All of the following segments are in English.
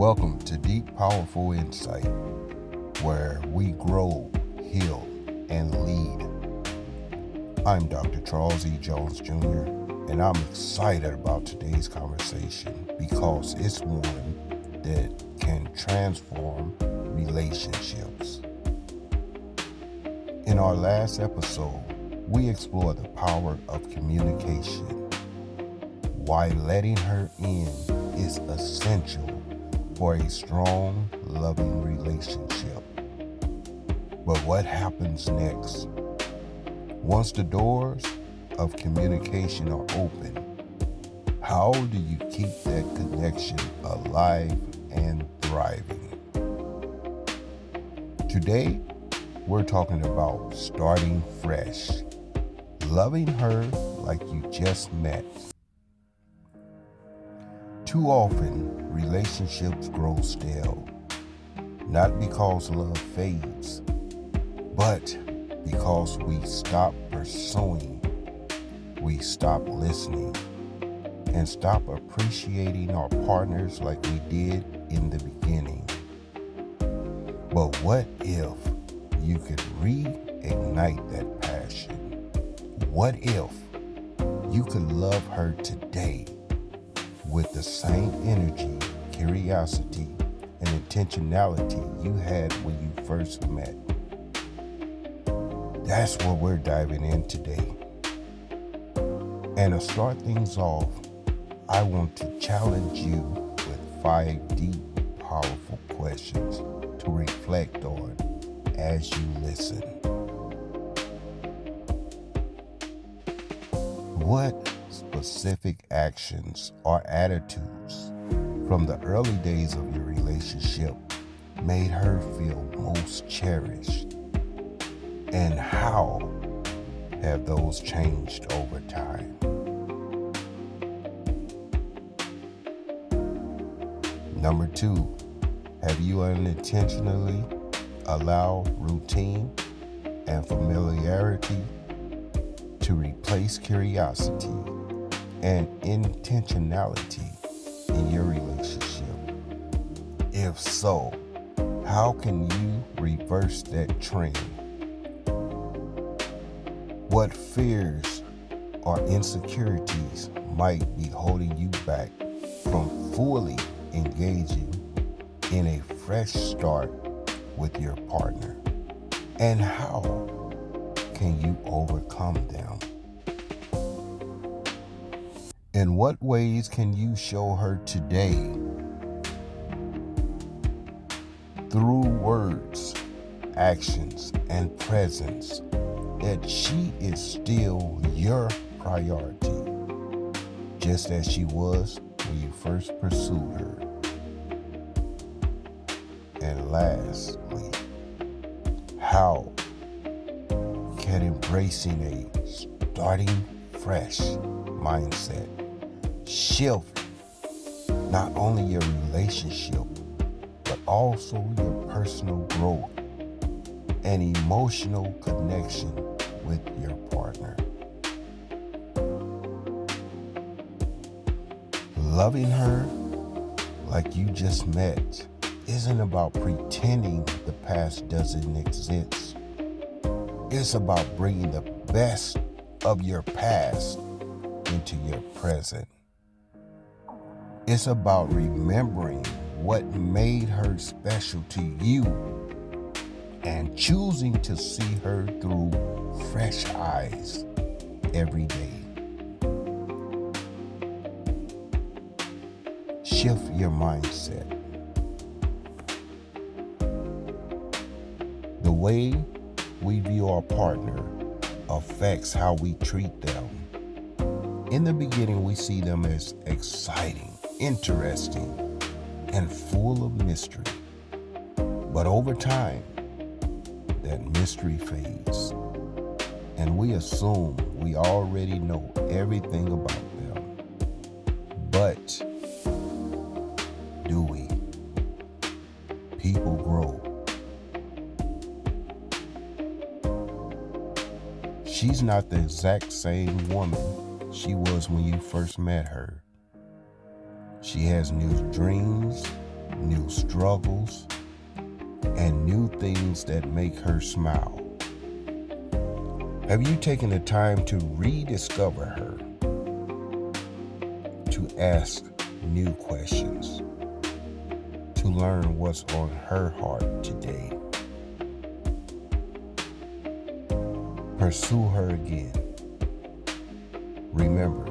Welcome to Deep Powerful Insight, where we grow, heal, and lead. I'm Dr. Charles E. Jones Jr., and I'm excited about today's conversation because it's one that can transform relationships. In our last episode, we explored the power of communication, why letting her in is essential for a strong, loving relationship. But what happens next? Once the doors of communication are open, how do you keep that connection alive and thriving? Today, we're talking about starting fresh, loving her like you just met. Too often, relationships grow stale, not because love fades, but because we stop pursuing, we stop listening, and stop appreciating our partners like we did in the beginning. But what if you could reignite that passion? What if you could love her today with the same energy, curiosity, and intentionality you had when you first met? That's what we're diving in today. And to start things off, I want to challenge you with 5 deep, powerful questions to reflect on as you listen. What specific actions or attitudes from the early days of your relationship made her feel most cherished? And how have those changed over time? Number 2, have you unintentionally allowed routine and familiarity to replace curiosity and intentionality in your relationship? If so, how can you reverse that trend? What fears or insecurities might be holding you back from fully engaging in a fresh start with your partner? And how can you overcome them? In what ways can you show her today, through words, actions, and presence, that she is still your priority, just as she was when you first pursued her? And lastly, how can embracing a starting fresh mindset shift not only your relationship, but also your personal growth and emotional connection with your partner? Loving her like you just met isn't about pretending the past doesn't exist. It's about bringing the best of your past into your present. It's about remembering what made her special to you and choosing to see her through fresh eyes every day. Shift your mindset. The way we view our partner affects how we treat them. In the beginning, we see them as exciting, interesting, and full of mystery. But over time, that mystery fades, and we assume we already know everything about them. But do we? People grow. She's not the exact same woman she was when you first met her. She has new dreams, new struggles, and new things that make her smile. Have you taken the time to rediscover her? To ask new questions? To learn what's on her heart today? Pursue her again. Remember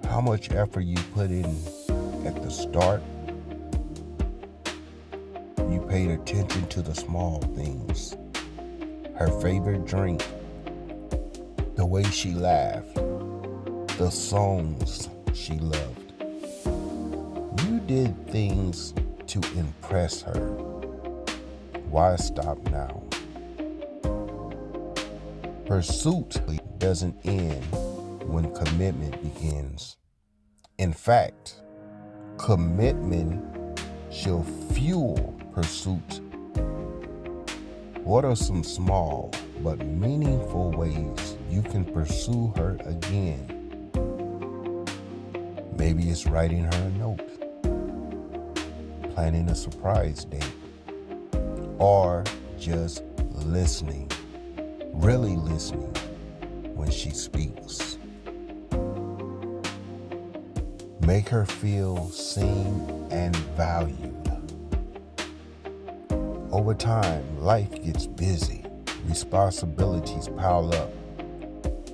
how much effort you put in at the start. You paid attention to the small things. Her favorite drink, the way she laughed, the songs she loved. You did things to impress her. Why stop now? Pursuit doesn't end when commitment begins. In fact, commitment shall fuel pursuit. What are some small but meaningful ways you can pursue her again? Maybe it's writing her a note, planning a surprise date, or just listening, really listening when she speaks. Make her feel seen and valued. Over time, life gets busy, responsibilities pile up.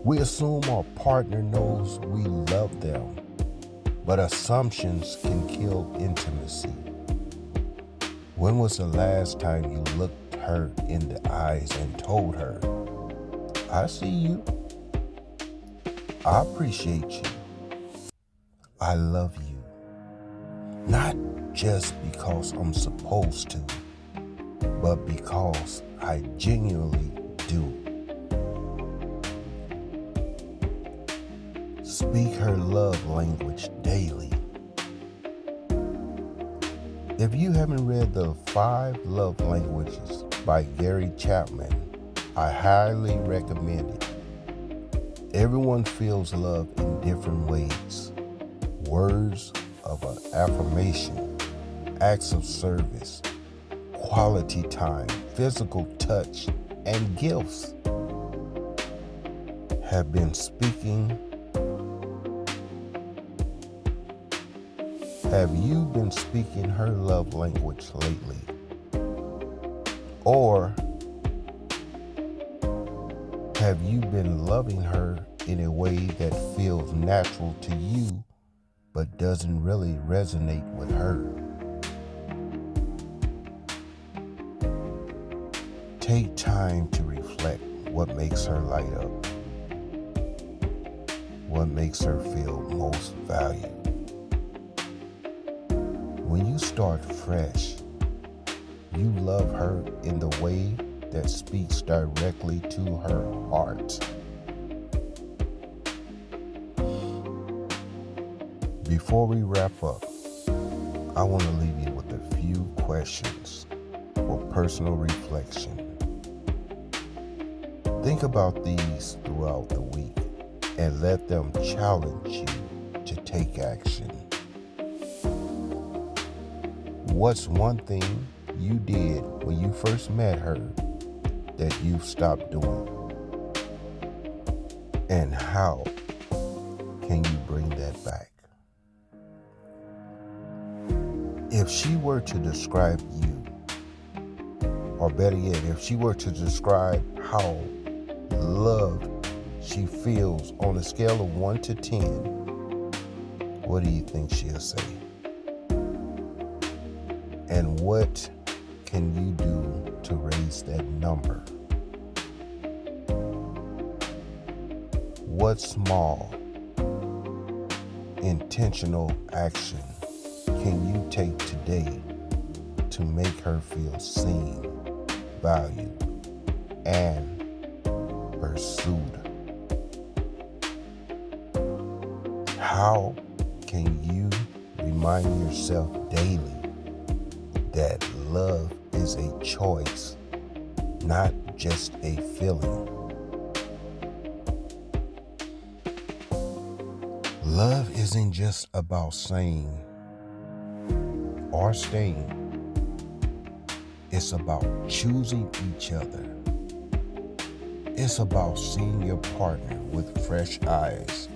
We assume our partner knows we love them, but assumptions can kill intimacy. When was the last time you looked her in the eyes and told her, I see you, I appreciate you, I love you, not just because I'm supposed to, but because I genuinely do. Speak her love language daily. If you haven't read the 5 Love Languages by Gary Chapman, I highly recommend it. Everyone feels love in different ways. Words of affirmation, acts of service, quality time, physical touch, and gifts. Have you been speaking her love language lately? Or have you been loving her in a way that feels natural to you but doesn't really resonate with her? Take time to reflect what makes her light up, what makes her feel most valued. When you start fresh, you love her in the way that speaks directly to her heart. Before we wrap up, I want to leave you with a few questions for personal reflection. Think about these throughout the week and let them challenge you to take action. What's one thing you did when you first met her that you've stopped doing? And how can you bring that back? If she were to describe you, or better yet, if she were to describe how loved she feels on a scale of 1 to 10, what do you think she'll say? And what can you do to raise that number? What small, intentional action can you take today to make her feel seen, valued, and pursued? How can you remind yourself daily that love is a choice, not just a feeling? Love isn't just about saying or staying. It's about choosing each other. It's about seeing your partner with fresh eyes,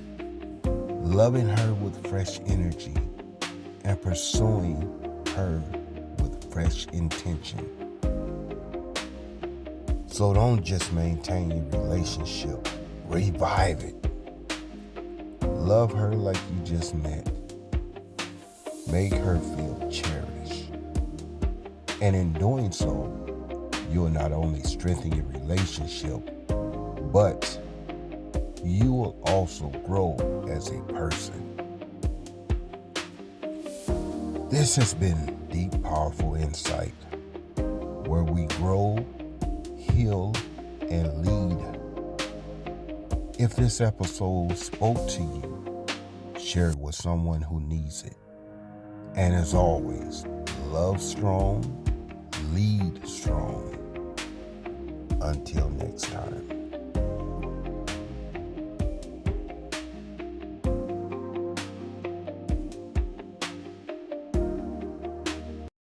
loving her with fresh energy, and pursuing her with fresh intention. So don't just maintain your relationship, revive it. Love her like you just met. Make her feel cherished. And in doing so, you'll not only strengthen your relationship, but you will also grow as a person. This has been Deep, Powerful Insight, where we grow, heal, and lead. If this episode spoke to you, share it with someone who needs it. And as always, love strong, lead strong. Until next time.